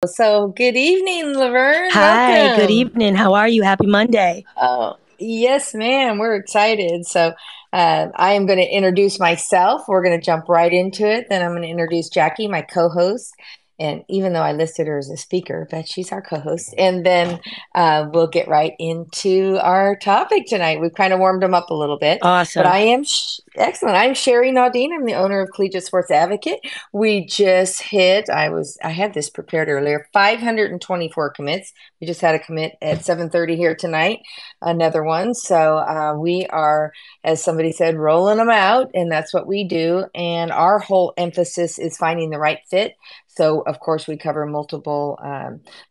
So, good evening, Laverne. Hi, good Welcome. evening. How are you? Happy Monday. Oh, yes, ma'am. We're excited. I am going to introduce myself. We're going to jump right into it. Then I'm going to introduce Jackie, my co-host. And even though I listed her as a speaker, but she's our co-host. And then we'll get right into our topic tonight. We've kind of warmed them up a little bit, but Awesome. excellent. I'm Sherry Naudine. I'm the owner of Collegiate Sports Advocate. We just hit, I had this prepared earlier, 524 commits. We just had a commit at 7:30 here tonight, another one. We are, as somebody said, rolling them out, and that's what we do. And our whole emphasis is finding the right fit. So, of course, we cover multiple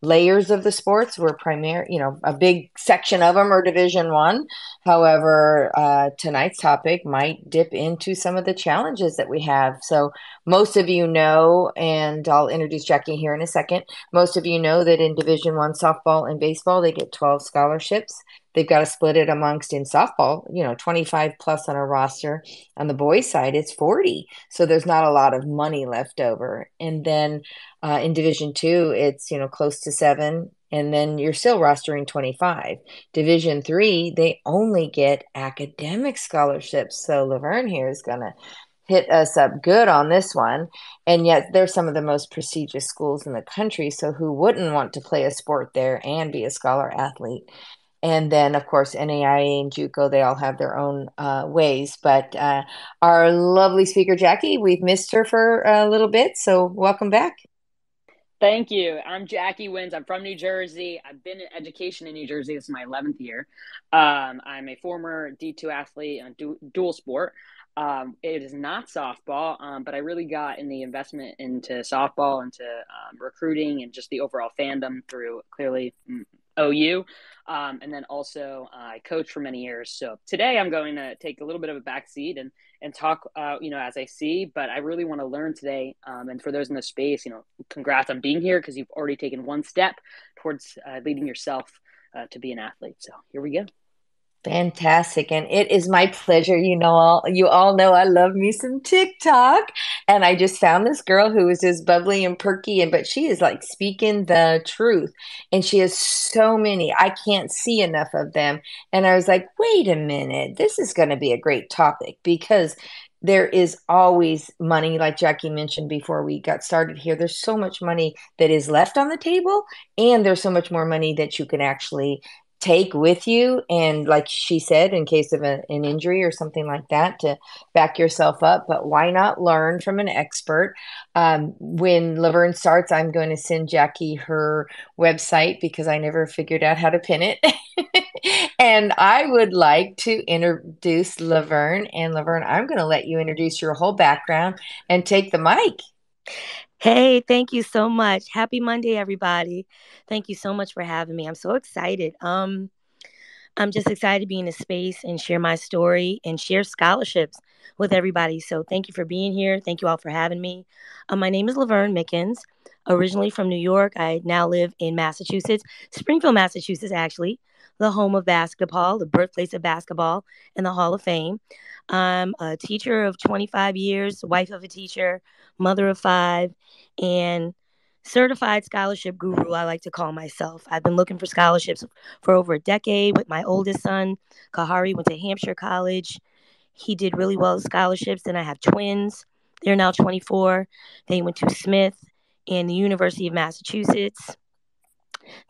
layers of the sports. We're primary, a big section of them are Division One. However, tonight's topic might dip into some of the challenges that we have. So, most of you know, and I'll introduce Jackie here in a second. Most of you know that in Division One softball and baseball, they get 12 scholarships. They've got to split it amongst in softball, 25 plus on a roster. On the boys' side, it's 40. So there's not a lot of money left over. And then in Division Two, it's, close to seven. And then you're still rostering 25. Division Three, they only get academic scholarships. So Laverne here is going to hit us up good on this one. And yet they're some of the most prestigious schools in the country. So who wouldn't want to play a sport there and be a scholar athlete? And then, of course, NAIA and JUCO, they all have their own ways. But our lovely speaker, Jackie, we've missed her for a little bit. So welcome back. Thank you. I'm Jackie Wins. I'm from New Jersey. I've been in education in New Jersey. This is my 11th year. I'm a former D2 athlete on dual sport. It is not softball, but I really got in the investment into softball, into recruiting, and just the overall fandom through clearly OU. And then also I coached for many years. So today I'm going to take a little bit of a back seat and talk, as I see. But I really want to learn today. And for those in the space, congrats on being here because you've already taken one step towards leading yourself to be an athlete. So here we go. Fantastic. And it is my pleasure. You all know I love me some TikTok. And I just found this girl who is just bubbly and perky, but she is like speaking the truth. And she has so many. I can't see enough of them. And I was like, wait a minute, this is going to be a great topic because there is always money, like Jackie mentioned before we got started here. There's so much money that is left on the table, and there's so much more money that you can actually take with you, and like she said, in case of an injury or something like that, to back yourself up. But why not learn from an expert? When Laverne starts, I'm going to send Jackie her website because I never figured out how to pin it. And I would like to introduce Laverne. And Laverne, I'm going to let you introduce your whole background and take the mic. Hey, thank you so much. Happy Monday, everybody. Thank you so much for having me. I'm so excited. I'm just excited to be in this space and share my story and share scholarships with everybody. So thank you for being here. Thank you all for having me. My name is Laverne Mickens, originally from New York. I now live in Massachusetts, Springfield, Massachusetts, actually, the home of basketball, the birthplace of basketball, and the Hall of Fame. I'm a teacher of 25 years, wife of a teacher, mother of five, and certified scholarship guru, I like to call myself. I've been looking for scholarships for over a decade with my oldest son. Kahari went to Hampshire College. He did really well with scholarships. Then I have twins. They're now 24. They went to Smith and the University of Massachusetts.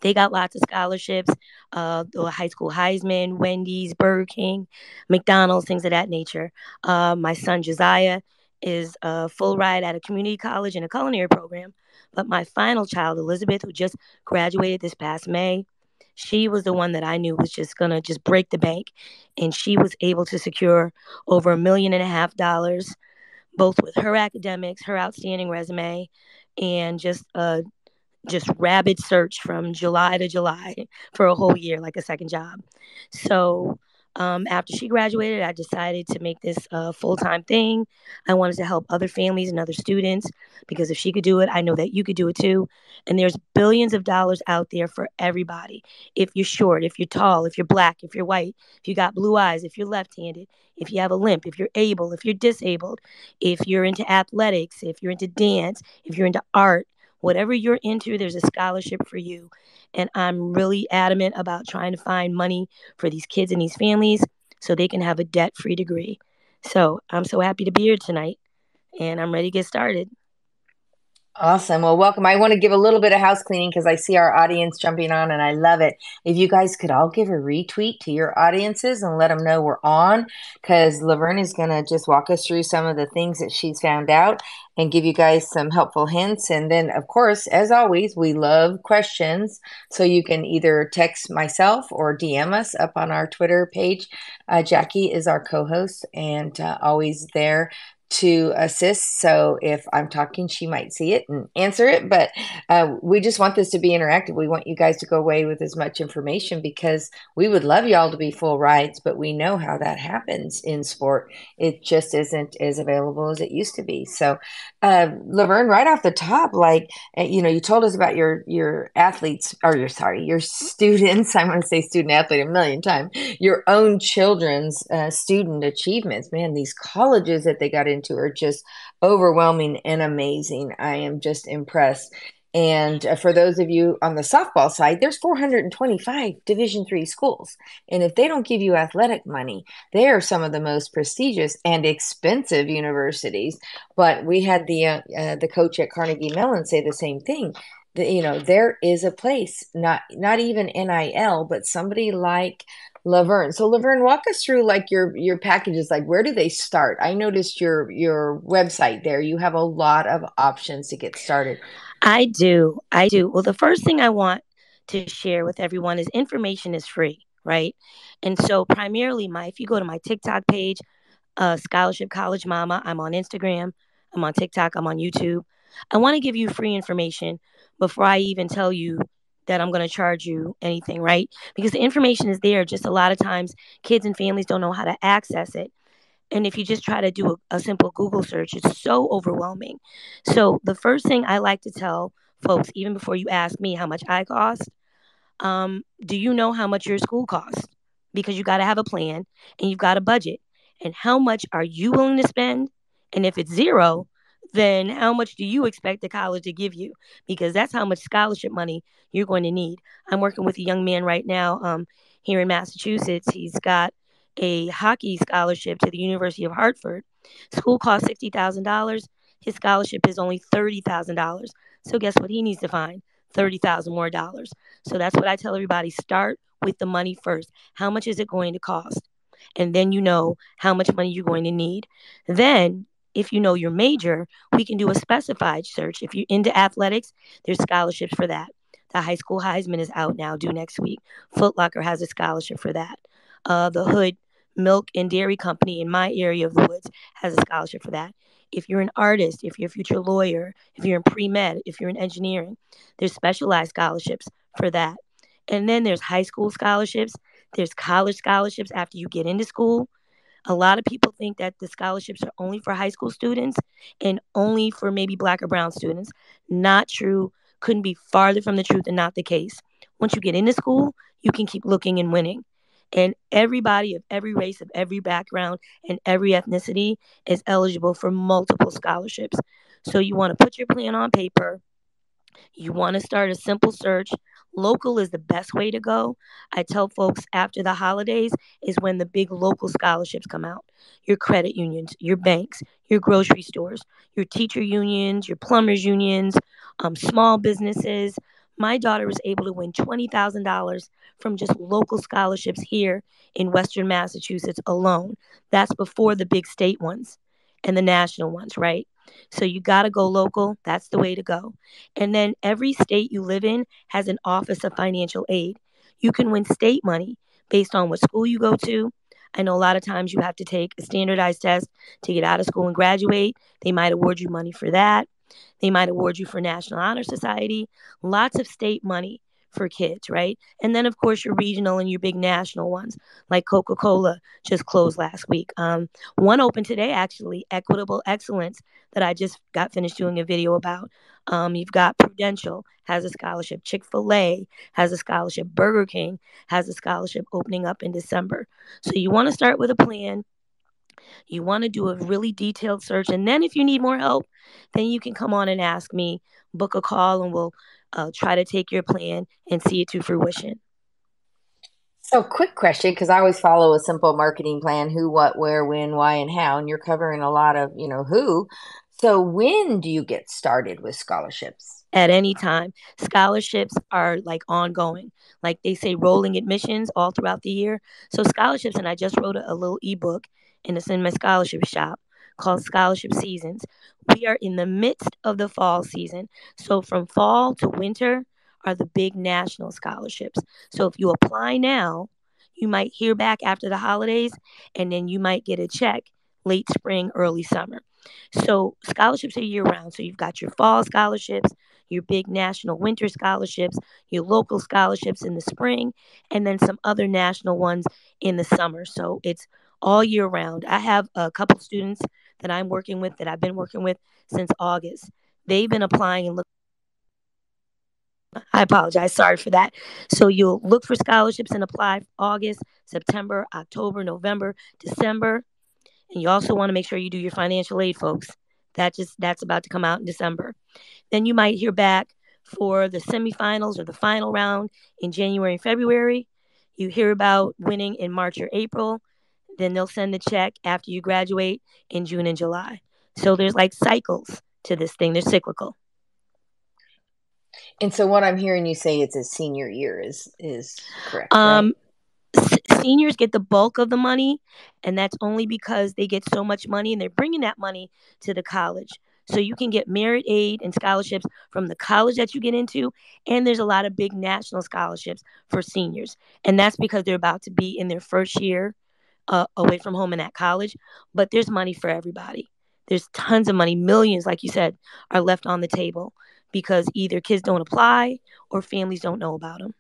They got lots of scholarships, the high school Heisman, Wendy's, Burger King, McDonald's, things of that nature. My son Josiah is a full ride at a community college in a culinary program. But my final child, Elizabeth, who just graduated this past May, she was the one that I knew was just gonna just break the bank, and she was able to secure over $1.5 million, both with her academics, her outstanding resume, and just rabid search from July to July for a whole year, like a second job. So after she graduated, I decided to make this a full-time thing. I wanted to help other families and other students because if she could do it, I know that you could do it too. And there's billions of dollars out there for everybody. If you're short, if you're tall, if you're black, if you're white, if you got blue eyes, if you're left-handed, if you have a limp, if you're able, if you're disabled, if you're into athletics, if you're into dance, if you're into art, Whatever you're into, there's a scholarship for you. And I'm really adamant about trying to find money for these kids and these families so they can have a debt-free degree. So I'm so happy to be here tonight, and I'm ready to get started. Awesome. Well, welcome. I want to give a little bit of house cleaning because I see our audience jumping on and I love it. If you guys could all give a retweet to your audiences and let them know we're on, because Laverne is going to just walk us through some of the things that she's found out and give you guys some helpful hints. And then, of course, as always, we love questions. So you can either text myself or DM us up on our Twitter page. Jackie is our co host and always there to assist. So if I'm talking, she might see it and answer it. But we just want this to be interactive. We want you guys to go away with as much information because we would love y'all to be full rides, but we know how that happens in sport. It just isn't as available as it used to be. So Laverne, right off the top, like you told us about your athletes or your students. I'm going to say student athlete a million times. Your own children's student achievements. Man, these colleges that they got into are just overwhelming and amazing. I am just impressed. And for those of you on the softball side, there's 425 Division III schools. And if they don't give you athletic money, they are some of the most prestigious and expensive universities. But we had the coach at Carnegie Mellon say the same thing. That, there is a place, not even NIL, but somebody like Laverne. So Laverne, walk us through like your packages. Like, where do they start? I noticed your website there. You have a lot of options to get started. I do. I do. Well, the first thing I want to share with everyone is information is free, right? And so primarily if you go to my TikTok page, Scholarship College Mama, I'm on Instagram, I'm on TikTok, I'm on YouTube. I want to give you free information before I even tell you that I'm going to charge you anything, right? Because the information is there. Just a lot of times kids and families don't know how to access it. And if you just try to do a simple Google search, it's so overwhelming. So the first thing I like to tell folks, even before you ask me how much I cost, do you know how much your school costs? Because you got to have a plan and you've got a budget. And how much are you willing to spend? And if it's zero, then how much do you expect the college to give you? Because that's how much scholarship money you're going to need. I'm working with a young man right now here in Massachusetts. He's got a hockey scholarship to the University of Hartford. School costs $60,000. His scholarship is only $30,000. So guess what he needs to find? 30,000 more dollars. So that's what I tell everybody. Start with the money first. How much is it going to cost? And then you know how much money you're going to need. Then, if you know your major, we can do a specified search. If you're into athletics, there's scholarships for that. The high school Heisman is out now, due next week. Foot Locker has a scholarship for that. The Hood Milk and Dairy Company in my area of the woods has a scholarship for that. If you're an artist, if you're a future lawyer, if you're in pre-med, if you're in engineering, there's specialized scholarships for that. And then there's high school scholarships. There's college scholarships after you get into school. A lot of people think that the scholarships are only for high school students and only for maybe Black or brown students. Not true. Couldn't be farther from the truth and not the case. Once you get into school, you can keep looking and winning. And everybody of every race, of every background, and every ethnicity is eligible for multiple scholarships. So you want to put your plan on paper. You want to start a simple search. Local is the best way to go. I tell folks after the holidays is when the big local scholarships come out. Your credit unions, your banks, your grocery stores, your teacher unions, your plumbers unions, small businesses. My daughter was able to win $20,000 from just local scholarships here in Western Massachusetts alone. That's before the big state ones and the national ones, right? So you got to go local. That's the way to go. And then every state you live in has an Office of Financial Aid. You can win state money based on what school you go to. I know a lot of times you have to take a standardized test to get out of school and graduate. They might award you money for that. They might award you for National Honor Society. Lots of state money for kids, right? And then, of course, your regional and your big national ones, like Coca-Cola just closed last week. One opened today, actually, Equitable Excellence, that I just got finished doing a video about. You've got Prudential has a scholarship. Chick-fil-A has a scholarship. Burger King has a scholarship opening up in December. So you want to start with a plan. You want to do a really detailed search. And then if you need more help, then you can come on and ask me. book a call and we'll try to take your plan and see it to fruition. So, quick question, because I always follow a simple marketing plan: who, what, where, when, why, and how. And you're covering a lot of, who. So, when do you get started with scholarships? At any time. Scholarships are like ongoing. Like they say, rolling admissions all throughout the year. So scholarships, and I just wrote a little ebook and it's in my scholarship shop called Scholarship Seasons. We are in the midst of the fall season. So from fall to winter are the big national scholarships. So if you apply now, you might hear back after the holidays and then you might get a check late spring, early summer. So scholarships are year round. So you've got your fall scholarships, your big national winter scholarships, your local scholarships in the spring, and then some other national ones in the summer. So it's all year round. I have a couple students that I'm working with that I've been working with since August. They've been applying and looking. I apologize. Sorry for that. So you'll look for scholarships and apply August, September, October, November, December. And you also want to make sure you do your financial aid, folks. That's about to come out in December. Then you might hear back for the semifinals or the final round in January and February. You hear about winning in March or April. Then they'll send the check after you graduate in June and July. So there's like cycles to this thing. They're cyclical. And so, what I'm hearing you say, it's a senior year is correct, right? Seniors get the bulk of the money, and that's only because they get so much money and they're bringing that money to the college. So you can get merit aid and scholarships from the college that you get into, and there's a lot of big national scholarships for seniors. And that's because they're about to be in their first year away from home in that college. But there's money for everybody. There's tons of money, millions, like you said, are left on the table because either kids don't apply or families don't know about them.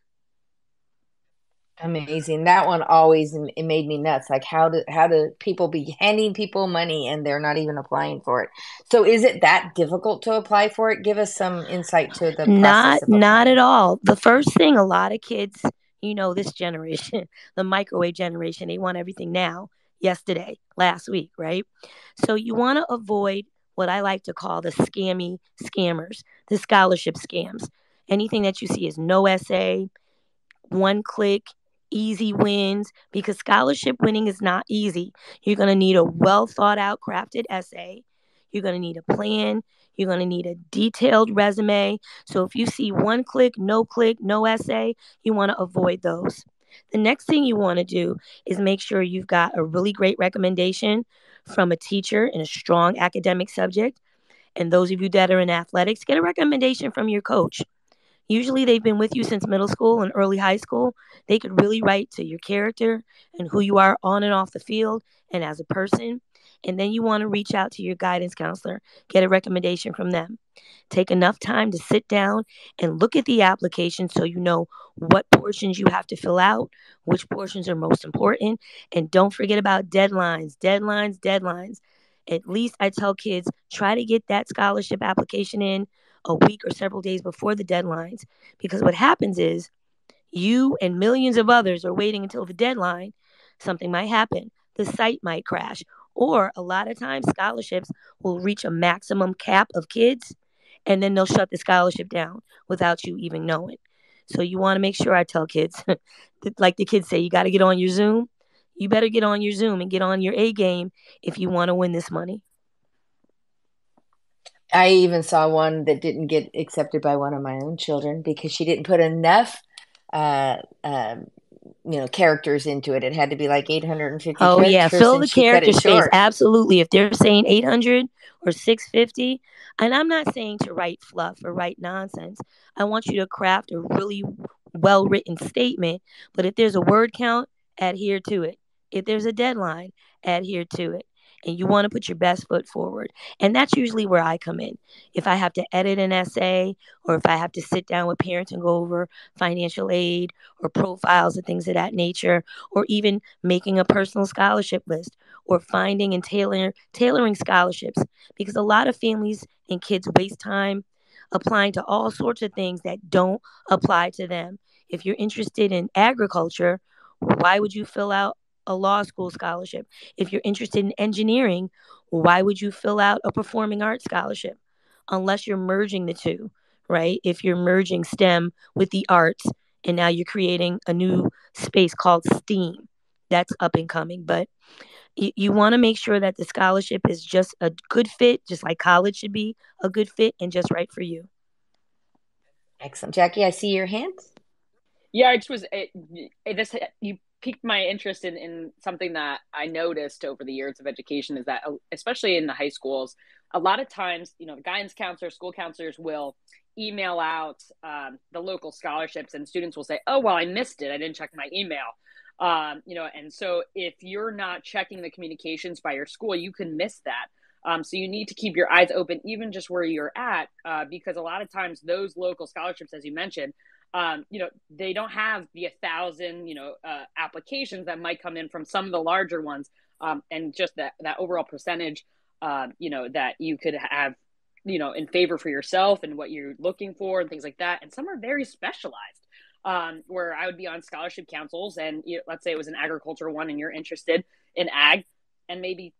Amazing. That one always it made me nuts. Like, how do people be handing people money and they're not even applying for it? So is it that difficult to apply for it? Give us some insight to the Not process of not at applying. all. The first thing a lot of kids, this generation, the microwave generation, they want everything now, yesterday, last week, right? So you want to avoid what I like to call the scammy scammers, the scholarship scams. Anything that you see is no essay, one click, easy wins, because scholarship winning is not easy. You're going to need a well thought out, crafted essay. You're going to need a plan. You're going to need a detailed resume. So if you see one click, no essay, you want to avoid those. The next thing you want to do is make sure you've got a really great recommendation from a teacher in a strong academic subject. And those of you that are in athletics, get a recommendation from your coach. Usually they've been with you since middle school and early high school. They could really write to your character and who you are on and off the field and as a person. And then you want to reach out to your guidance counselor, get a recommendation from them. Take enough time to sit down and look at the application so you know what portions you have to fill out, which portions are most important. And don't forget about deadlines. At least I tell kids, try to get that scholarship application in a week or several days before the deadlines. Because what happens is you and millions of others are waiting until the deadline. Something might happen. The site might crash. Or a lot of times, scholarships will reach a maximum cap of kids and then they'll shut the scholarship down without you even knowing. So you want to make sure I tell kids, like the kids say, you got to get on your Zoom. You better get on your Zoom and get on your A game if you want to win this money. I even saw one that didn't get accepted by one of my own children because she didn't put enough uh, um, characters into it. It had to be like 850 Oh yeah, characters fill and the she cut character it space. short. Absolutely. If they're saying 800 or 650, and I'm not saying to write fluff or write nonsense. I want you to craft a really well-written statement, but if there's a word count, adhere to it. If there's a deadline, adhere to it. And you want to put your best foot forward. And that's usually where I come in. If I have to edit an essay or if I have to sit down with parents and go over financial aid or profiles and things of that nature, or even making a personal scholarship list or finding and tailoring scholarships, because a lot of families and kids waste time applying to all sorts of things that don't apply to them. If you're interested in agriculture, why would you fill out a law school scholarship? If you're interested in engineering, why would you fill out a performing arts scholarship? Unless you're merging the two. right? If you're merging STEM with the arts and now you're creating a new space called STEAM, that's up and coming. But you want to make sure that the scholarship is just a good fit, just like college should be a good fit and just right for you. Excellent. Jackie, I see your hand. Yeah, I just was this you piqued my interest in something that I noticed over the years of education is that especially in the high schools, a lot of times, the guidance counselors, school counselors will email out the local scholarships, and students will say, "Oh, well, I missed it. I didn't check my email." And so if you're not checking the communications by your school, you can miss that. So you need to keep your eyes open, even just where you're at, because a lot of times those local scholarships, as you mentioned, they don't have the 1,000, applications that might come in from some of the larger ones, and just that overall percentage, that you could have, in favor for yourself and what you're looking for and things like that. And some are very specialized. Where I would be on scholarship councils, and let's say it was an agricultural one, and you're interested in ag, and maybe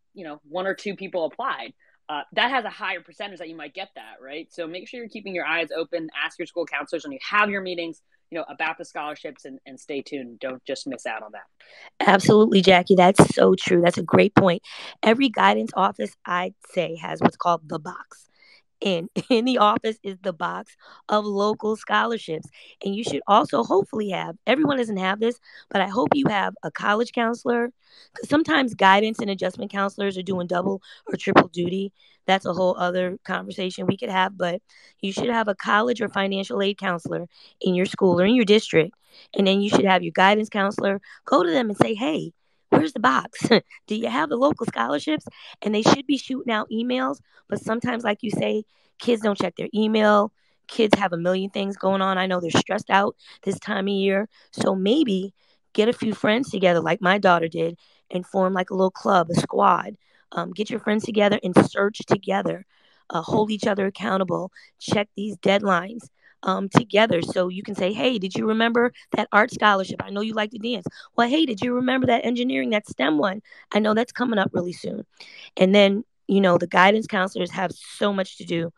one or two people applied. That has a higher percentage that you might get that, right? So make sure you're keeping your eyes open. Ask your school counselors when you have your meetings, about the scholarships, and stay tuned. Don't just miss out on that. Absolutely, Jackie. That's so true. That's a great point. Every guidance office, I'd say, has what's called the box. And in the office is the box of local scholarships. And you should also hopefully have, everyone doesn't have this, but I hope you have a college counselor, because sometimes guidance and adjustment counselors are doing double or triple duty. That's a whole other conversation we could have, but you should have a college or financial aid counselor in your school or in your district. And then you should have your guidance counselor go to them and say, hey, where's the box? Do you have the local scholarships? And they should be shooting out emails. But sometimes, like you say, kids don't check their email. Kids have a million things going on. I know they're stressed out this time of year. So maybe get a few friends together, like my daughter did, and form like a little club, a squad. Get your friends together and search together. Hold each other accountable. Check these deadlines together. So you can say, hey, did you remember that art scholarship? I know you like to dance. Well, hey, did you remember that engineering, that STEM one? I know that's coming up really soon. And then, the guidance counselors have so much to do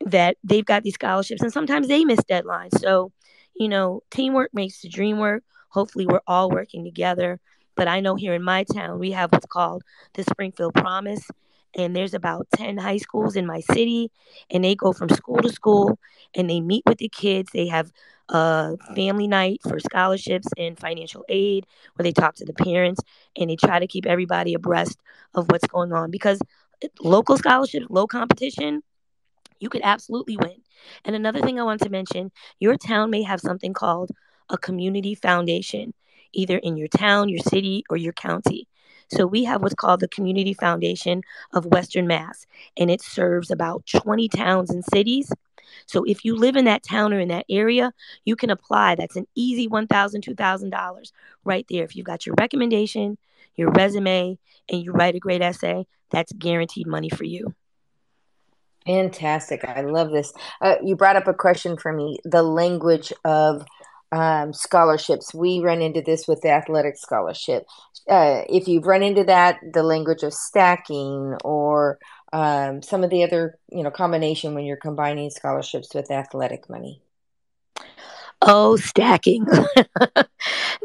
that they've got these scholarships and sometimes they miss deadlines. So, teamwork makes the dream work. Hopefully, we're all working together. But I know here in my town, we have what's called the Springfield Promise. And there's about 10 high schools in my city. And they go from school to school and they meet with the kids. They have a family night for scholarships and financial aid where they talk to the parents and they try to keep everybody abreast of what's going on. Because local scholarships, low competition, you could absolutely win. And another thing I want to mention, your town may have something called a community foundation, either in your town, your city, or your county. So we have what's called the Community Foundation of Western Mass, and it serves about 20 towns and cities. So if you live in that town or in that area, you can apply. That's an easy $1,000, $2,000 right there. If you've got your recommendation, your resume, and you write a great essay, that's guaranteed money for you. Fantastic. I love this. You brought up a question for me, the language of scholarships. We run into this with the athletic scholarship. If you've run into that, the language of stacking or some of the other, combination when you're combining scholarships with athletic money. Oh, stacking.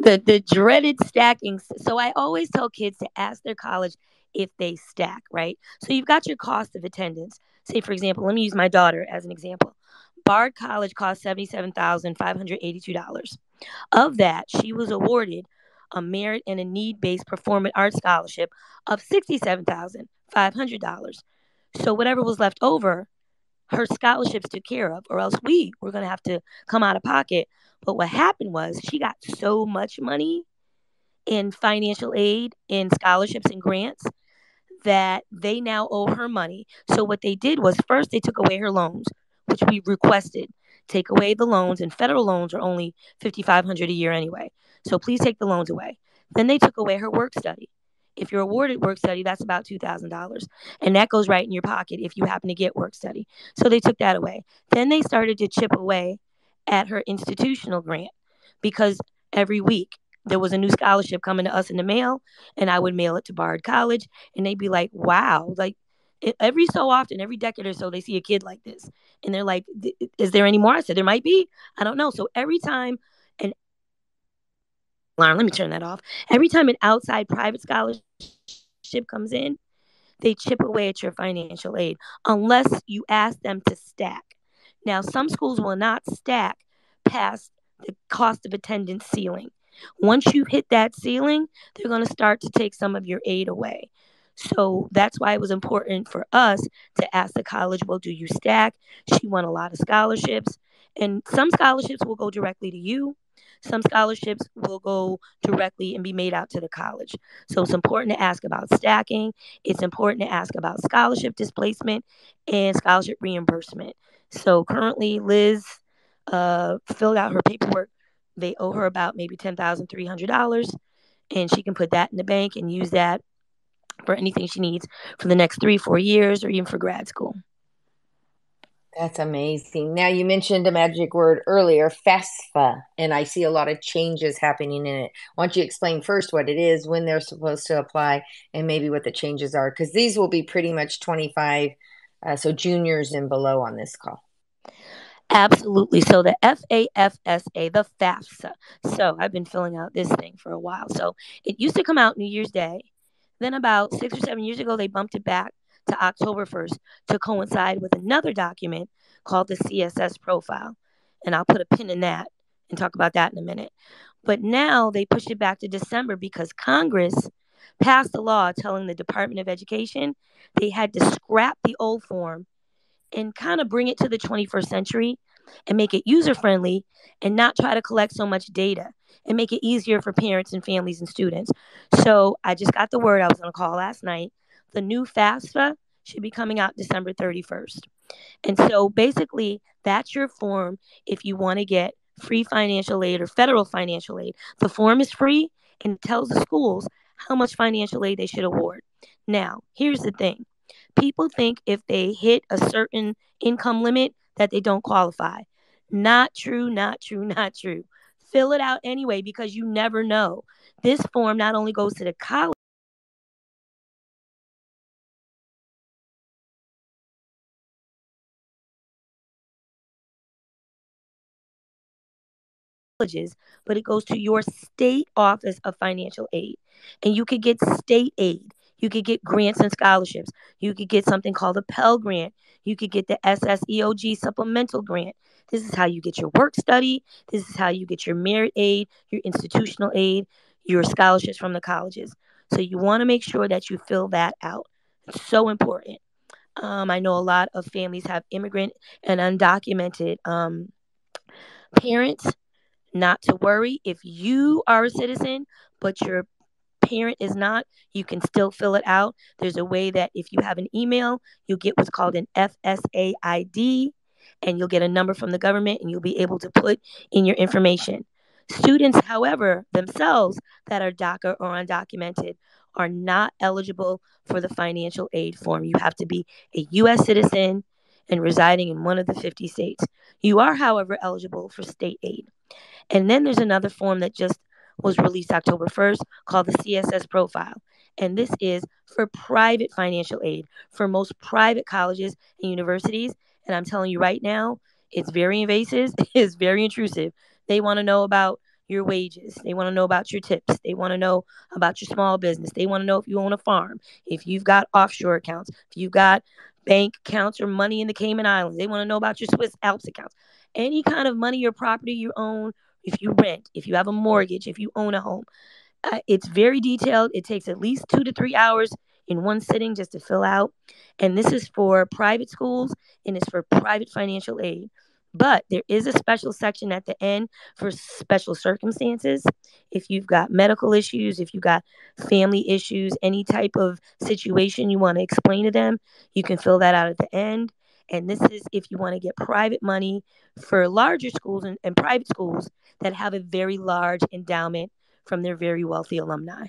the dreaded stacking. So I always tell kids to ask their college if they stack, right? So you've got your cost of attendance. Say, for example, let me use my daughter as an example. Bard College cost $77,582. Of that, she was awarded a merit and a need-based performing arts scholarship of $67,500. So whatever was left over, her scholarships took care of, or else we were going to have to come out of pocket. But what happened was she got so much money in financial aid, in scholarships and grants that they now owe her money. So what they did was first they took away her loans, which we requested. Take away the loans, and federal loans are only $5,500 a year anyway. So please take the loans away. Then they took away her work study. If you're awarded work study, that's about $2,000. And that goes right in your pocket if you happen to get work study. So they took that away. Then they started to chip away at her institutional grant because every week there was a new scholarship coming to us in the mail, and I would mail it to Bard College, and they'd be like, wow, like every so often, every decade or so, they see a kid like this, and they're like, "Is there any more?" I said, "There might be. I don't know." So every time an alarm, let me turn that off. Every time an outside private scholarship comes in, they chip away at your financial aid unless you ask them to stack. Now, some schools will not stack past the cost of attendance ceiling. Once you hit that ceiling, they're going to start to take some of your aid away. So that's why it was important for us to ask the college, well, do you stack? She won a lot of scholarships, and some scholarships will go directly to you. Some scholarships will go directly and be made out to the college. So it's important to ask about stacking. It's important to ask about scholarship displacement and scholarship reimbursement. So currently, Liz filled out her paperwork. They owe her about maybe $10,300, and she can put that in the bank and use that for anything she needs for the next 3, 4 years, or even for grad school. That's amazing. Now, you mentioned a magic word earlier, FAFSA, and I see a lot of changes happening in it. Why don't you explain first what it is, when they're supposed to apply, and maybe what the changes are? Because these will be pretty much 25, so juniors and below on this call. Absolutely. So the FAFSA, the FAFSA. So I've been filling out this thing for a while. So it used to come out New Year's Day. Then about 6 or 7 years ago, they bumped it back to October 1st to coincide with another document called the CSS profile. And I'll put a pin in that and talk about that in a minute. But now they pushed it back to December because Congress passed a law telling the Department of Education they had to scrap the old form and kind of bring it to the 21st century and make it user friendly and not try to collect so much data and make it easier for parents and families and students. So I just got the word. I was on a call last night. The new FAFSA should be coming out December 31st. And so basically, that's your form if you want to get free financial aid or federal financial aid. The form is free and it tells the schools how much financial aid they should award. Now, here's the thing. People think if they hit a certain income limit that they don't qualify. Not true, not true, not true. Fill it out anyway because you never know. This form not only goes to the college, but it goes to your state office of financial aid. And you could get state aid. You could get grants and scholarships. You could get something called a Pell Grant. You could get the SSEOG supplemental grant. This is how you get your work study. This is how you get your merit aid, your institutional aid, your scholarships from the colleges. So you want to make sure that you fill that out. It's so important. I know a lot of families have immigrant and undocumented parents. Not to worry. If you are a citizen, but your parent is not, you can still fill it out. There's a way that if you have an email, you'll get what's called an FSA ID, and you'll get a number from the government, and you'll be able to put in your information. Students, however, themselves that are DACA or undocumented are not eligible for the financial aid form. You have to be a U.S. citizen and residing in one of the 50 states. You are, however, eligible for state aid. And then there's another form that just was released October 1st called the CSS profile. And this is for private financial aid for most private colleges and universities. And I'm telling you right now, it's very invasive, it's very intrusive. They want to know about your wages, they want to know about your tips, they want to know about your small business, they want to know if you own a farm, if you've got offshore accounts, if you've got bank accounts or money in the Cayman Islands, they want to know about your Swiss Alps accounts. Any kind of money or property you own, if you rent, if you have a mortgage, if you own a home. It's very detailed. It takes at least 2 to 3 hours in one sitting just to fill out. And this is for private schools and it's for private financial aid. But there is a special section at the end for special circumstances. If you've got medical issues, if you've got family issues, any type of situation you want to explain to them, you can fill that out at the end. And this is if you want to get private money for larger schools and private schools that have a very large endowment from their very wealthy alumni.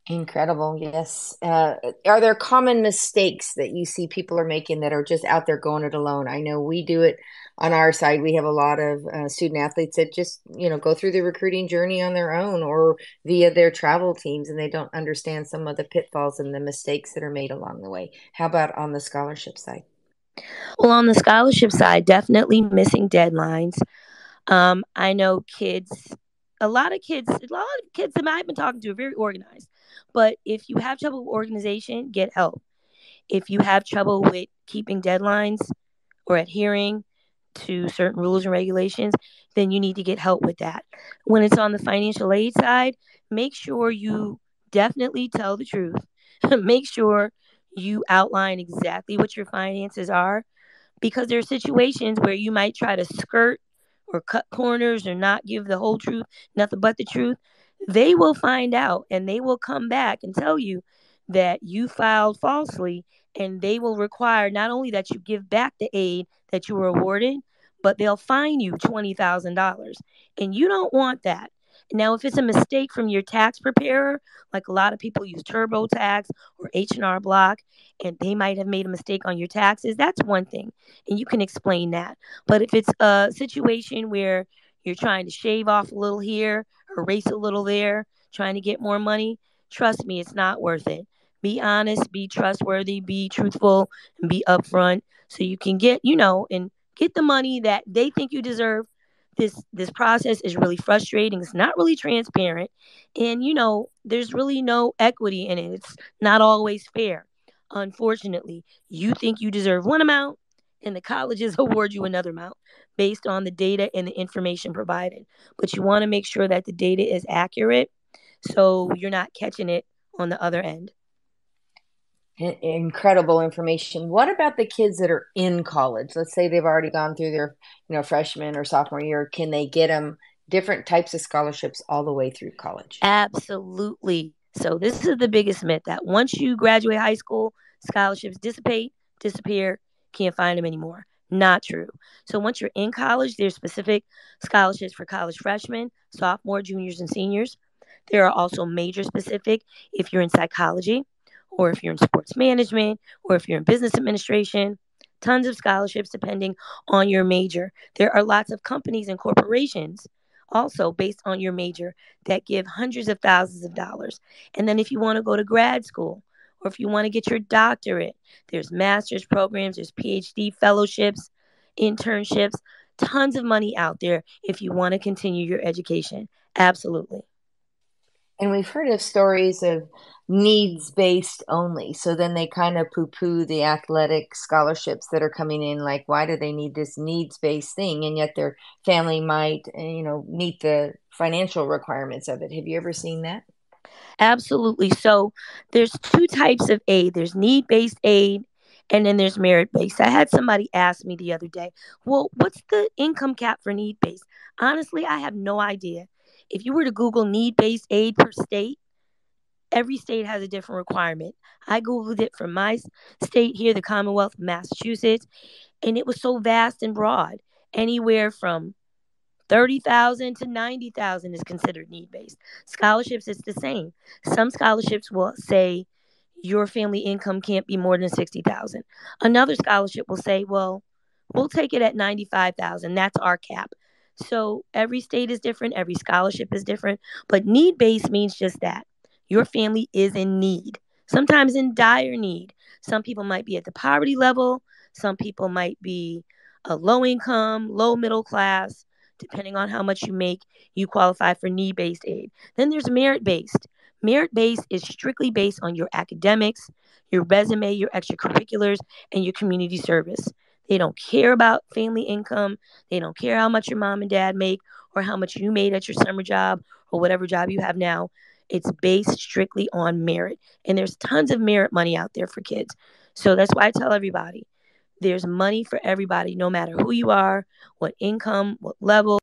Incredible, yes. Are there common mistakes that you see people are making that are just out there going it alone? I know we do it on our side. We have a lot of student athletes that just, go through the recruiting journey on their own or via their travel teams, and they don't understand some of the pitfalls and the mistakes that are made along the way. How about on the scholarship side? Well, on the scholarship side, definitely missing deadlines. I know kids, a lot of kids that I've been talking to are very organized. But if you have trouble with organization, get help. If you have trouble with keeping deadlines or adhering to certain rules and regulations, then you need to get help with that. When it's on the financial aid side, make sure you definitely tell the truth. Make sure you outline exactly what your finances are, because there are situations where you might try to skirt or cut corners or not give the whole truth, nothing but the truth. They will find out and they will come back and tell you that you filed falsely, and they will require not only that you give back the aid that you were awarded, but they'll fine you $20,000. And you don't want that. Now, if it's a mistake from your tax preparer, like a lot of people use TurboTax or H&R Block, and they might have made a mistake on your taxes, that's one thing, and you can explain that. But if it's a situation where you're trying to shave off a little here, erase a little there, trying to get more money, trust me, it's not worth it. Be honest, be trustworthy, be truthful, and be upfront so you can get, and get the money that they think you deserve. This process is really frustrating. It's not really transparent, and there's really no equity in it. It's not always fair. Unfortunately, you think you deserve one amount, and the colleges award you another amount based on the data and the information provided. But you want to make sure that the data is accurate so you're not catching it on the other end. Incredible information. What about the kids that are in college? Let's say they've already gone through their, freshman or sophomore year. Can they get them different types of scholarships all the way through college? Absolutely. So this is the biggest myth, that once you graduate high school, scholarships dissipate, disappear, can't find them anymore. Not true. So once you're in college, there's specific scholarships for college freshmen, sophomore, juniors, and seniors. There are also major specific if you're in psychology, or if you're in sports management, or if you're in business administration. Tons of scholarships depending on your major. There are lots of companies and corporations also based on your major that give hundreds of thousands of dollars. And then if you want to go to grad school, or if you want to get your doctorate, there's master's programs, there's PhD fellowships, internships, tons of money out there if you want to continue your education. Absolutely. And we've heard of stories of needs based only. So then they kind of poo poo the athletic scholarships that are coming in. Like, why do they need this needs based thing? And yet their family might, meet the financial requirements of it. Have you ever seen that? Absolutely. So there's two types of aid. There's need-based aid, and then there's merit-based. I had somebody ask me the other day, "Well, what's the income cap for need-based?" Honestly, I have no idea. If you were to Google need-based aid per state, every state has a different requirement. I Googled it for my state here, the Commonwealth of Massachusetts, and it was so vast and broad. Anywhere from 30,000 to 90,000 is considered need based. Scholarships, it's the same. Some scholarships will say your family income can't be more than 60,000. Another scholarship will say, well, we'll take it at 95,000. That's our cap. So every state is different, every scholarship is different, but need based means just that. Your family is in need, sometimes in dire need. Some people might be at the poverty level, some people might be a low income, low middle class. Depending on how much you make, you qualify for need based aid. Then there's merit based. Merit based is strictly based on your academics, your resume, your extracurriculars, and your community service. They don't care about family income. They don't care how much your mom and dad make or how much you made at your summer job or whatever job you have now. It's based strictly on merit. And there's tons of merit money out there for kids. So that's why I tell everybody there's money for everybody, no matter who you are, what income, what level.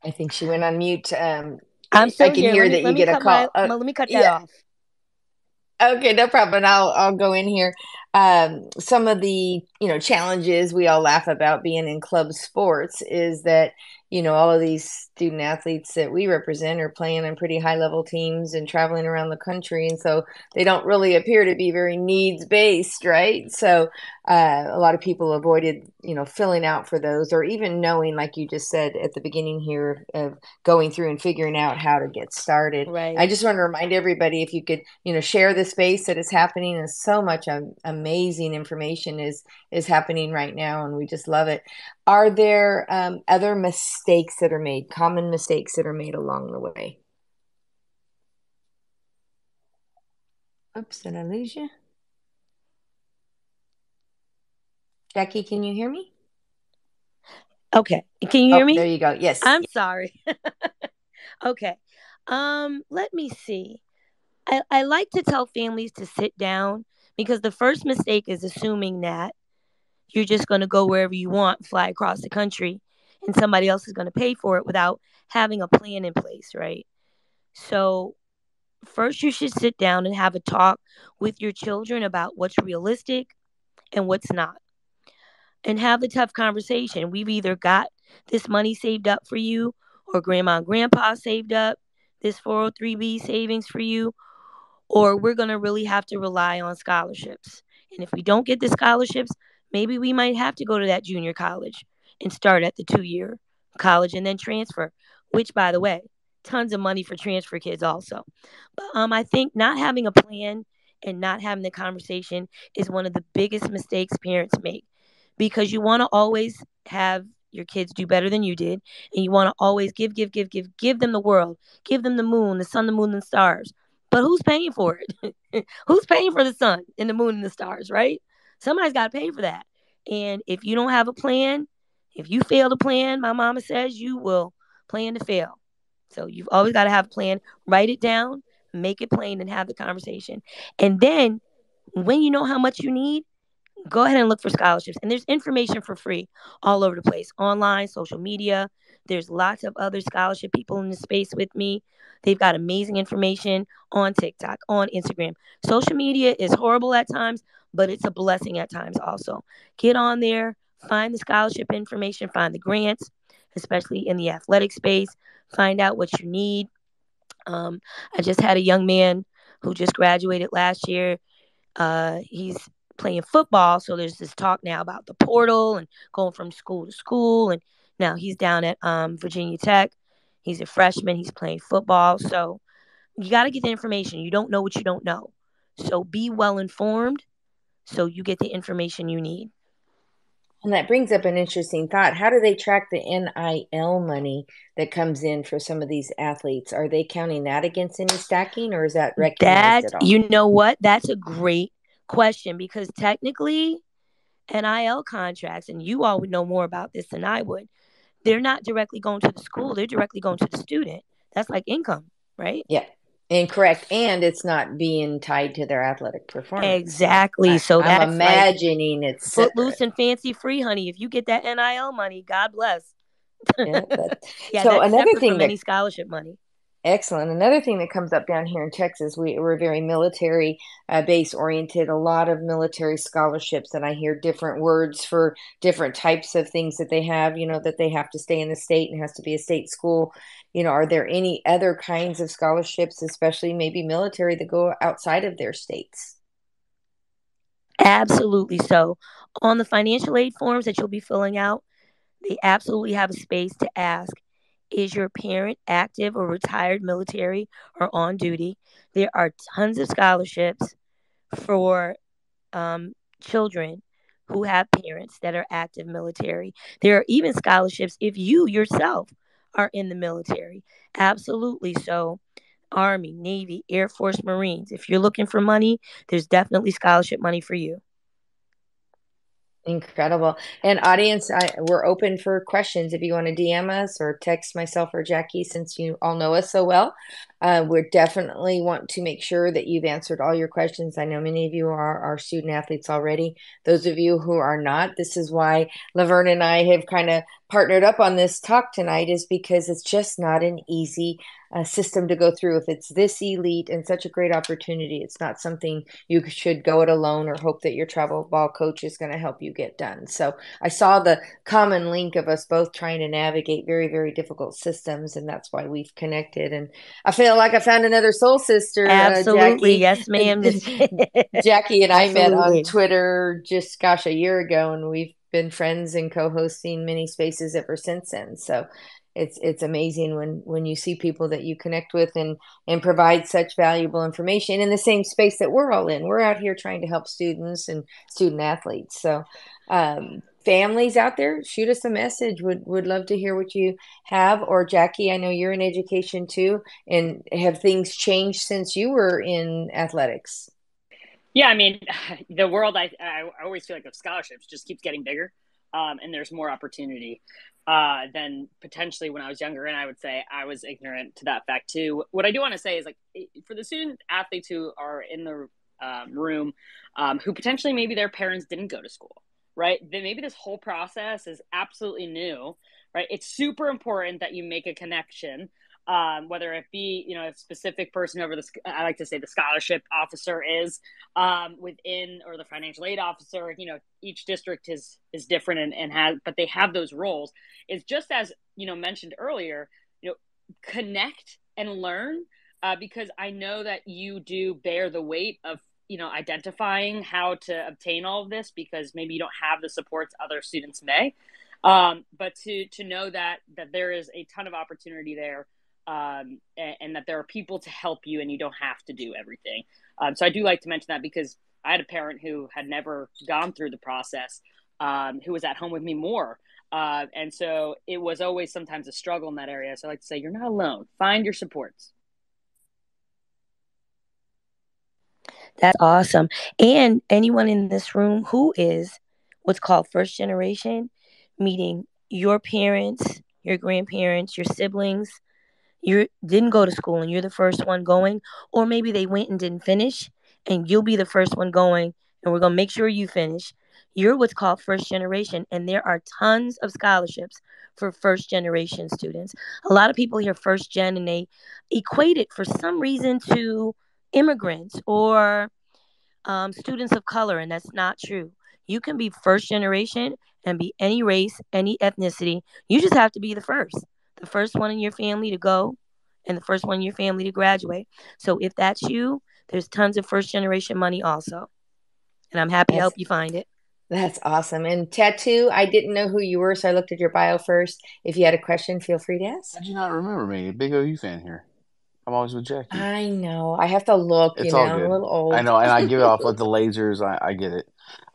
I think she went on mute. I'm I still can here. hear Let me that let you me get a cut my call. let me cut that Yeah. off. Okay, no problem. I'll go in here. Some of the challenges we all laugh about being in club sports is that all of these student athletes that we represent are playing on pretty high level teams and traveling around the country. And so they don't really appear to be very needs based, right? So a lot of people avoided, filling out for those, or even knowing, like you just said at the beginning here, of going through and figuring out how to get started. Right. I just want to remind everybody, if you could, share the space that is happening, and so much amazing information is happening right now, and we just love it. Are there other mistakes that are made, common mistakes that are made along the way? Oops, did I lose you? Jackie, can you hear me? Okay. Can you hear Oh, there me? you go. Yes. I'm sorry. Okay. Let me see. I like to tell families to sit down because the first mistake is assuming that you're just going to go wherever you want, fly across the country, and somebody else is going to pay for it without having a plan in place, right? So, first, you should sit down and have a talk with your children about what's realistic and what's not, and have a tough conversation. We've either got this money saved up for you, or grandma and grandpa saved up this 403B savings for you, or we're going to really have to rely on scholarships. And if we don't get the scholarships, maybe we might have to go to that junior college and start at the 2 year college and then transfer, which, by the way, tons of money for transfer kids also. But I think not having a plan and not having the conversation is one of the biggest mistakes parents make, because you want to always have your kids do better than you did, and you want to always give them the world, give them the moon, the sun, the moon, and stars. But who's paying for it? Who's paying for the sun and the moon and the stars, right? Somebody's got to pay for that. And if you don't have a plan, if you fail to plan, my mama says you will plan to fail. So you've always got to have a plan, write it down, make it plain, and have the conversation. And then when you know how much you need, go ahead and look for scholarships. And there's information for free all over the place, online, social media. There's lots of other scholarship people in the space with me. They've got amazing information on TikTok, on Instagram. Social media is horrible at times, but it's a blessing at times also. Get on there, find the scholarship information, find the grants, especially in the athletic space. Find out what you need. I just had a young man who just graduated last year. He's playing football, so there's this talk now about the portal and going from school to school. And now he's down at Virginia Tech. He's a freshman. He's playing football. So you got to get the information. You don't know what you don't know. So be well informed so you get the information you need. And that brings up an interesting thought. How do they track the NIL money that comes in for some of these athletes? Are they counting that against any stacking, or is that recognized That, at all? you know what? That's a great question, because technically NIL contracts, and you all would know more about this than I would, they're not directly going to the school, they're directly going to the student. That's like income, right? Yeah, incorrect. And it's not being tied to their athletic performance. So Exactly. So I'm that's like imagining it's footloose separate. and fancy free, honey. If you get that NIL money, God bless. Yeah. Yeah, So that's another separate thing from that any scholarship money. Excellent. Another thing that comes up down here in Texas, we're very military base oriented. A lot of military scholarships, and I hear different words for different types of things that they have. That they have to stay in the state and has to be a state school. Are there any other kinds of scholarships, especially maybe military, that go outside of their states? Absolutely. So on the financial aid forms that you'll be filling out, they absolutely have a space to ask, is your parent active or retired military or on duty? There are tons of scholarships for children who have parents that are active military. There are even scholarships if you yourself are in the military. Absolutely. So, Army, Navy, Air Force, Marines, if you're looking for money, there's definitely scholarship money for you. Incredible. And audience, we're open for questions if you want to DM us or text myself or Jackie, since you all know us so well. We definitely want to make sure that you've answered all your questions. I know many of you are student athletes already. Those of you who are not, this is why Laverne and I have kind of partnered up on this talk tonight, is because it's just not an easy system to go through. If it's this elite and such a great opportunity, it's not something you should go it alone or hope that your travel ball coach is going to help you get done. So I saw the common link of us both trying to navigate very, very difficult systems, and that's why we've connected. And I feel like I found another soul sister, Absolutely. Jackie. Yes, ma'am. Jackie and I met on Absolutely. Twitter just, gosh, a year ago, and we've been friends and co-hosting many spaces ever since then. So it's amazing when you see people that you connect with and provide such valuable information in the same space that we're all in. We're out here trying to help students and student athletes. So families out there, shoot us a message. Would love to hear what you have. Or Jackie, I know you're in education too, and have things changed since you were in athletics? Yeah, I mean, the world, I always feel like of scholarships just keeps getting bigger, and there's more opportunity than potentially when I was younger. And I would say I was ignorant to that fact too. What I do want to say is, like, for the student athletes who are in the room, who potentially maybe their parents didn't go to school, right? Then maybe this whole process is absolutely new, right? It's super important that you make a connection, whether it be, you know, a specific person over the, I like to say the scholarship officer is within, or the financial aid officer. You know, each district is different and has, but they have those roles. It's just as, you know, mentioned earlier, you know, connect and learn, because I know that you do bear the weight of, you know, identifying how to obtain all of this, because maybe you don't have the supports other students may. But to know that there is a ton of opportunity there, and that there are people to help you, and you don't have to do everything. So I do like to mention that, because I had a parent who had never gone through the process, who was at home with me more. And so it was always sometimes a struggle in that area. So I like to say, you're not alone. Find your supports. That's awesome. And anyone in this room who is what's called first generation, meaning your parents, your grandparents, your siblings, you didn't go to school and you're the first one going, or maybe they went and didn't finish and you'll be the first one going, and we're going to make sure you finish. You're what's called first generation, and there are tons of scholarships for first generation students. A lot of people hear first gen and they equate it for some reason to immigrants or students of color, and that's not true. You can be first generation and be any race, any ethnicity. You just have to be the first one in your family to go, and the first one in your family to graduate. So if that's you, there's tons of first generation money also, and I'm happy to That's help you find it. that's awesome. And tattoo, I didn't know who you were, so I looked at your bio first. If you had a question, feel free to ask. How'd you not remember me? Big OU fan here. I'm always with Jackie. I know. I have to look, It's all I'm a good. little I old. know, and I give it off like the lasers. I get it.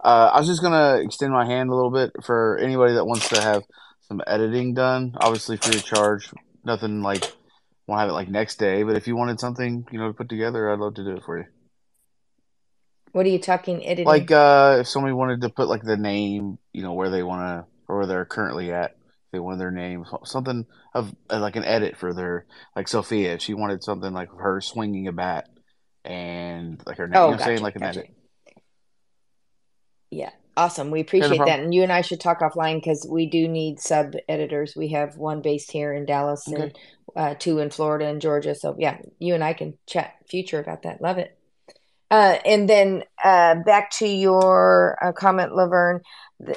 I was just gonna extend my hand a little bit for anybody that wants to have some editing done. Obviously, free of charge. Nothing like want to have it like next day. But if you wanted something, to put together, I'd love to do it for you. What are you talking Like editing? if somebody wanted to put like the name, where they want to or where they're currently at, they wanted their name, something of like an edit for their, like Sophia, if she wanted something like her swinging a bat and like her name, Oh, what I'm saying, gotcha, like an gotcha. edit. Yeah, awesome. We Okay, no appreciate problem. that. And you and I should talk offline because we do need sub editors. We have one based here in Dallas Okay. and two in Florida and Georgia. So yeah, you and I can chat future about that. Love it. And then back to your comment, Laverne,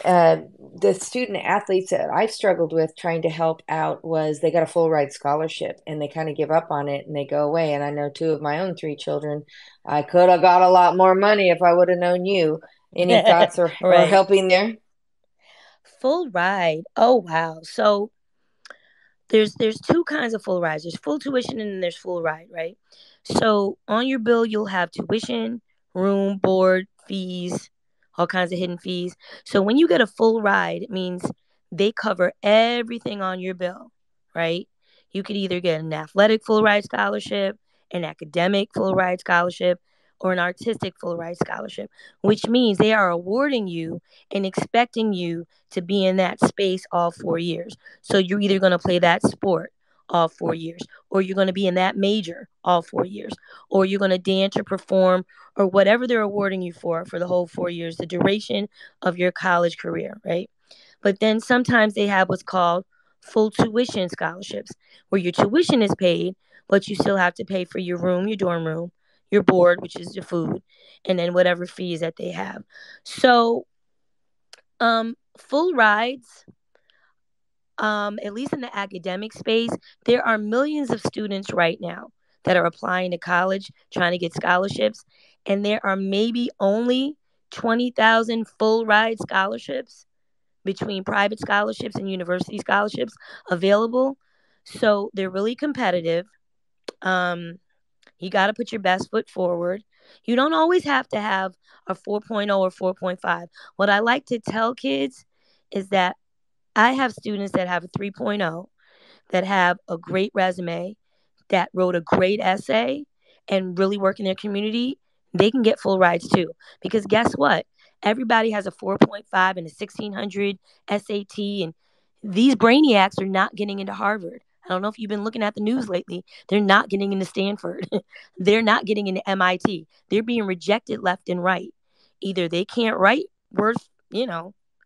uh, the student athletes that I've struggled with trying to help out was they got a full ride scholarship and they kind of give up on it and they go away. And I know two of my own three children, I could have got a lot more money if I would have known you. Any thoughts or Right. helping there? Full ride. Oh wow. So there's two kinds of full rides. There's full tuition and then there's full ride, right? So on your bill you'll have tuition, room, board, fees, all kinds of hidden fees. So when you get a full ride, it means they cover everything on your bill, right? You could either get an athletic full ride scholarship, an academic full ride scholarship, or an artistic full ride scholarship, which means they are awarding you and expecting you to be in that space all 4 years. So you're either going to play that sport all 4 years, or you're going to be in that major all 4 years, or you're going to dance or perform or whatever they're awarding you for the whole 4 years, the duration of your college career, right? But then sometimes they have what's called full tuition scholarships, where your tuition is paid, but you still have to pay for your room, your dorm room, your board, which is your food, and then whatever fees that they have. So, full rides, at least in the academic space, there are millions of students right now that are applying to college, trying to get scholarships, and there are maybe only 20,000 full ride scholarships between private scholarships and university scholarships available. So they're really competitive. Um, you got to put your best foot forward. You don't always have to have a 4.0 or 4.5. What I like to tell kids is that I have students that have a 3.0, that have a great resume, that wrote a great essay, and really work in their community. They can get full rides too. Because guess what? Everybody has a 4.5 and a 1600 SAT, and these brainiacs are not getting into Harvard. I don't know if you've been looking at the news lately. They're not getting into Stanford. They're not getting into MIT. They're being rejected left and right. Either they can't write worth,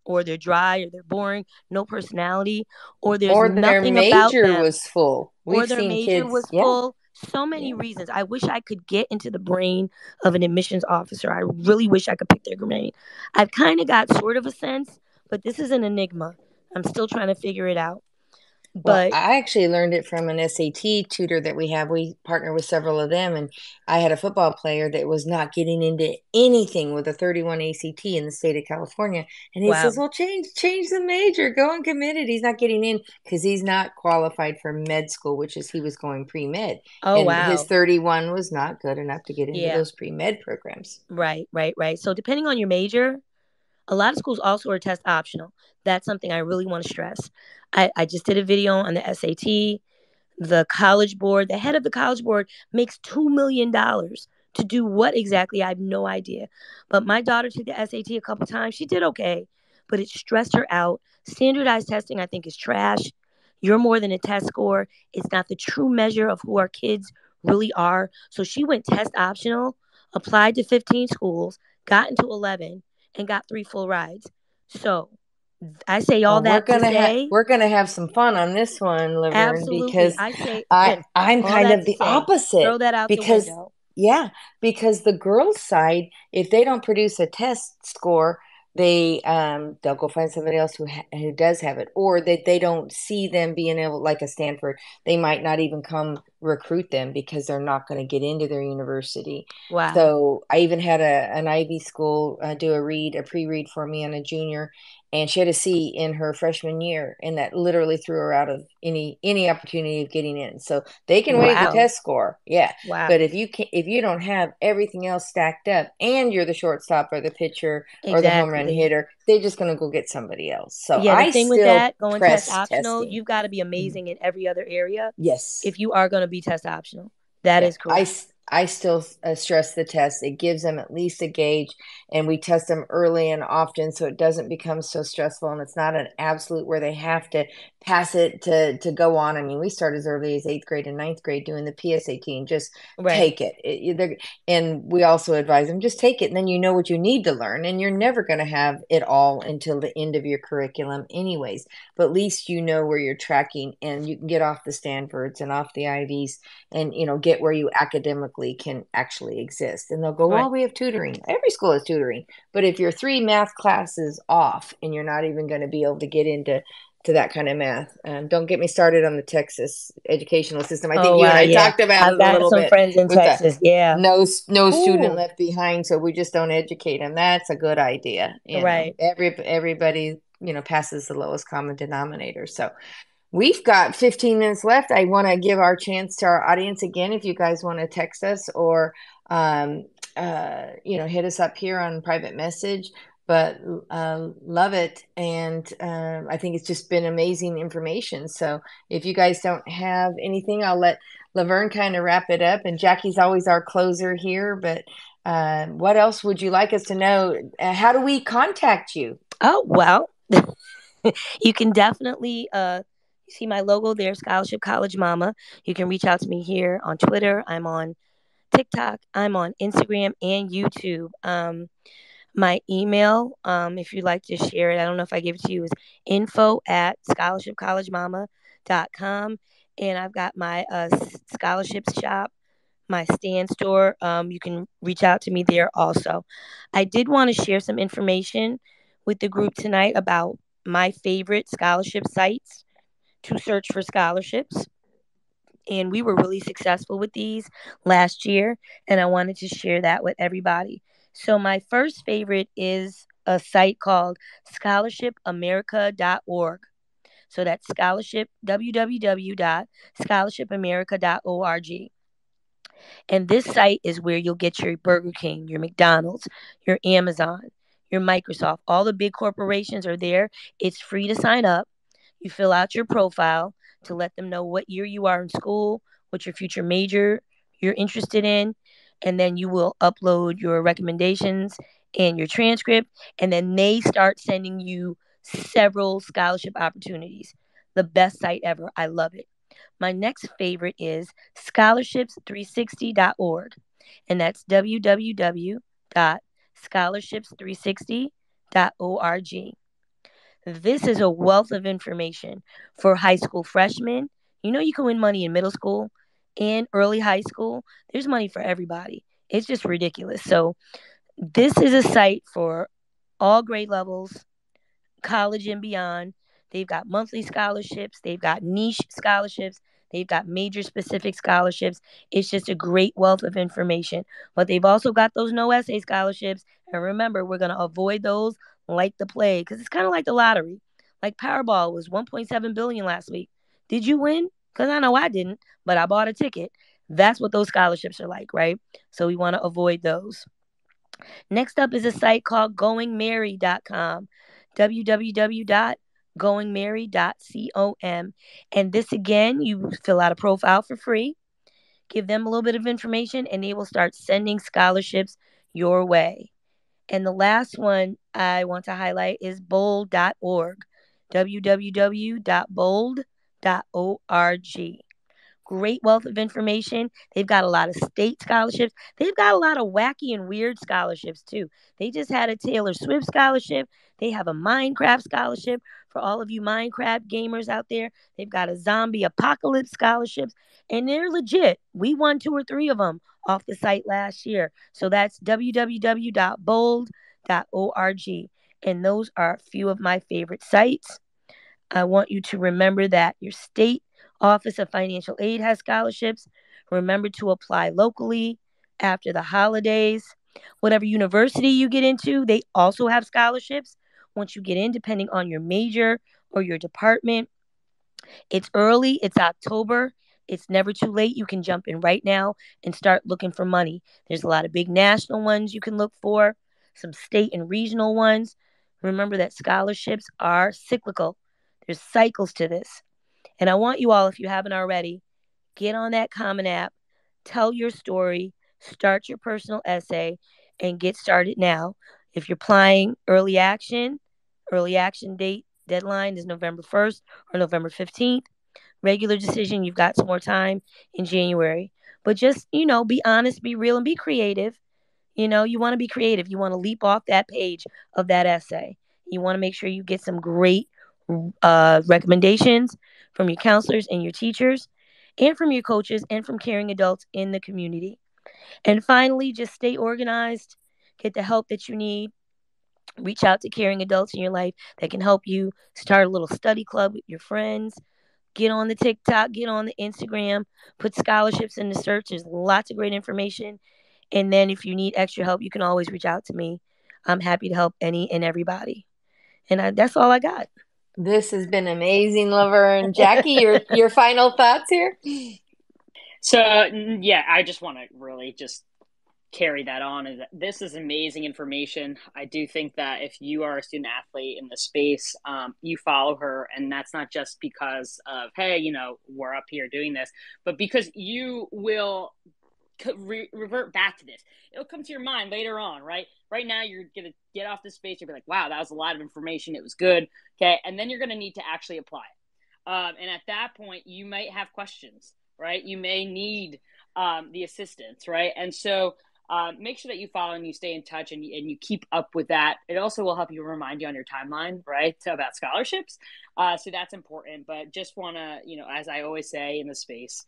or they're dry, or they're boring, no personality, or there's Or their nothing about major them, was full. or We've their seen major kids, was yeah, full. So many yeah. reasons. I wish I could get into the brain of an admissions officer. I really wish I could pick their brain. I've kind of got sort of a sense, but this is an enigma. I'm still trying to figure it out. Well, But I actually learned it from an SAT tutor that we have. We partner with several of them, and I had a football player that was not getting into anything with a 31 ACT in the state of California. And he wow. says, "Well, change the major, go uncommitted." He's not getting in because he's not qualified for med school, which is he was going pre-med. Oh, And his wow. 31 was not good enough to get into Yeah. those pre-med programs. Right, right, right. So depending on your major, a lot of schools also are test optional. That's something I really want to stress. I just did a video on the SAT. The college board, the head of the college board makes $2 million to do what exactly? I have no idea. But my daughter took the SAT a couple times. She did okay, but it stressed her out. Standardized testing, I think, is trash. You're more than a test score. It's not the true measure of who our kids really are. So she went test optional, applied to 15 schools, got into 11, and got 3 full rides. So I say all Well, that to say, we're gonna have some fun on this one, Laverne, absolutely. because I say I'm all kind that of to the say, opposite. throw that out the Because window. yeah, because the girls' side, if they don't produce a test score, they'll go find somebody else who does have it, or that they don't see them being able, like a Stanford, they might not even come recruit them because they're not going to get into their university. Wow. So I even had an Ivy school do a pre-read for me on a junior, and she had a C in her freshman year, and that literally threw her out of any opportunity of getting in. So they can waive the Wow. test score, yeah, but Wow. if you don't have everything else stacked up, and you're the shortstop or the pitcher or the home run Exactly. hitter, they're just going to go get somebody else. So Yeah, the I thing with still that, going test press optional, testing. you've got to be amazing in every other area Yes. if you are going to be test optional. That Yeah, is correct. I still stress the test. It gives them at least a gauge, and we test them early and often so it doesn't become so stressful, and it's not an absolute where they have to pass it to go on. I mean, we start as early as eighth grade and ninth grade doing the PSAT and just Right. take and we also advise them just take it, and then you know what you need to learn, and you're never going to have it all until the end of your curriculum, anyways. But at least you know where you're tracking, and you can get off the Stanfords and off the Ivies and get where you academically can actually exist. And they'll go, Right. well, we have tutoring. Every school has tutoring, but if you're 3 math classes off and you're not even going to be able to get into that kind of math, don't get me started on the Texas educational system. I think Oh, you and wow. I Yeah. talked about I've it a got little some bit friends in with the Texas. Yeah. no student Ooh. left behind, so we just don't educate them. That's a good idea. Right. Everybody passes the lowest common denominator. So we've got 15 minutes left. I want to give our chance to our audience again. If you guys want to text us or, hit us up here on private message, but love it. And I think it's just been amazing information. So if you guys don't have anything, I'll let Laverne kind of wrap it up. And Jackie's always our closer here. But what else would you like us to know? How do we contact you? Oh, well, you can definitely You see my logo there, Scholarship College Mama. You can reach out to me here on Twitter. I'm on TikTok. I'm on Instagram and YouTube. My email, if you'd like to share it, I don't know if I gave it to you, is info@scholarshipcollegemama.com. And I've got my scholarships shop, my stand store. You can reach out to me there also. I did want to share some information with the group tonight about my favorite scholarship sites to search for scholarships. And we were really successful with these last year. And I wanted to share that with everybody. So, my first favorite is a site called scholarshipamerica.org. So, that's scholarship, www.scholarshipamerica.org. And this site is where you'll get your Burger King, your McDonald's, your Amazon, your Microsoft. All the big corporations are there. It's free to sign up. You fill out your profile to let them know what year you are in school, what your future major you're interested in, and then you will upload your recommendations and your transcript, and then they start sending you several scholarship opportunities. The best site ever. I love it. My next favorite is scholarships360.org, and that's www.scholarships360.org. This is a wealth of information for high school freshmen. You know, you can win money in middle school and early high school. There's money for everybody. It's just ridiculous. So, this is a site for all grade levels, college and beyond. They've got monthly scholarships, they've got niche scholarships, they've got major specific scholarships. It's just a great wealth of information. But they've also got those no essay scholarships. And remember, we're going to avoid those like the plague because it's kind of like the lottery. Like Powerball was 1.7 billion last week. Did you win? Because I know I didn't, but I bought a ticket. That's what those scholarships are like, right? So we want to avoid those. Next up is a site called goingmary.com, www.goingmary.com. And this again, you fill out a profile for free, give them a little bit of information, and they will start sending scholarships your way. And the last one I want to highlight is bold.org, www.bold.org. Great wealth of information. They've got a lot of state scholarships. They've got a lot of wacky and weird scholarships too. They just had a Taylor Swift scholarship. They have a Minecraft scholarship for all of you Minecraft gamers out there. They've got a zombie apocalypse scholarships, and they're legit. We won 2 or 3 of them off the site last year. So that's www.bold.org. And those are a few of my favorite sites. I want you to remember that your state Office of Financial Aid has scholarships. Remember to apply locally after the holidays. Whatever university you get into, they also have scholarships once you get in, depending on your major or your department. It's early, it's October. It's never too late. You can jump in right now and start looking for money. There's a lot of big national ones you can look for, some state and regional ones. Remember that scholarships are cyclical. There's cycles to this. And I want you all, if you haven't already, get on that Common App, tell your story, start your personal essay, and get started now. If you're applying early action date deadline is November 1st or November 15th. Regular decision, you've got some more time in January. But just, be honest, be real, and be creative. You want to be creative. You want to leap off that page of that essay. You want to make sure you get some great recommendations from your counselors and your teachers, and from your coaches, and from caring adults in the community. And finally, just stay organized, get the help that you need. Reach out to caring adults in your life that can help you start a little study club with your friends. Get on the TikTok, get on the Instagram, put scholarships in the search. There's lots of great information. And then if you need extra help, you can always reach out to me. I'm happy to help any and everybody. And that's all I got. This has been amazing, Laverne. Jackie, your final thoughts here? So, yeah, I just want to really just carry that on. Is that this is amazing information. I do think that if you are a student athlete in the space, you follow her, and that's not just because of, hey, we're up here doing this, but because you will revert back to this. It'll come to your mind later on, right? Right now, you're going to get off this space. You'll be like, wow, that was a lot of information. It was good. Okay. And then you're going to need to actually apply it. And at that point, you might have questions, right? You may need the assistance, right? And so make sure that you follow and you stay in touch and you keep up with that. It also will help you remind you on your timeline, right, about scholarships. So that's important. But just want to, as I always say in the space,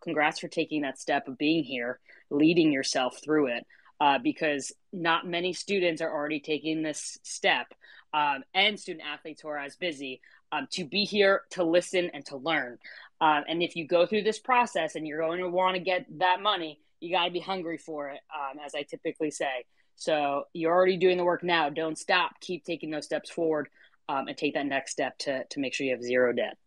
congrats for taking that step of being here, leading yourself through it, because not many students are already taking this step, and student athletes who are as busy, to be here, to listen, and to learn. And if you go through this process and you're going to want to get that money, you got to be hungry for it, as I typically say. So you're already doing the work now. Don't stop. Keep taking those steps forward, and take that next step to make sure you have zero debt.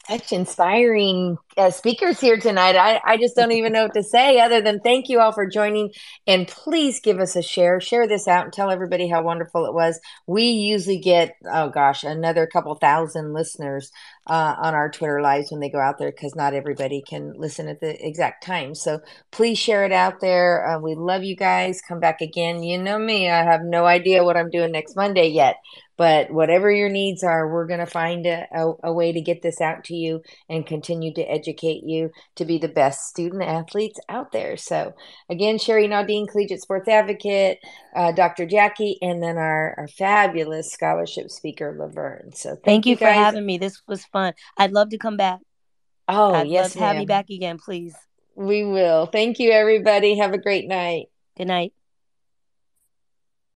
Such inspiring speakers here tonight. I just don't even know what to say other than thank you all for joining. And please give us a share. Share this out and tell everybody how wonderful it was. We usually get, oh gosh, another couple thousand listeners on our Twitter lives when they go out there, because not everybody can listen at the exact time. So please share it out there. We love you guys. Come back again. You know me, I have no idea what I'm doing next Monday yet. But whatever your needs are, we're going to find a way to get this out to you and continue to educate you to be the best student athletes out there. So again, Sherry Naudine, Collegiate Sports Advocate, Dr. Jackie, and then our fabulous scholarship speaker, Laverne. So Thank thank you you for guys. having me. This was fun. I'd love to come back. Oh, I'd love yes, to have me ma'am. back again, please. We will. Thank you, everybody. Have a great night. Good night.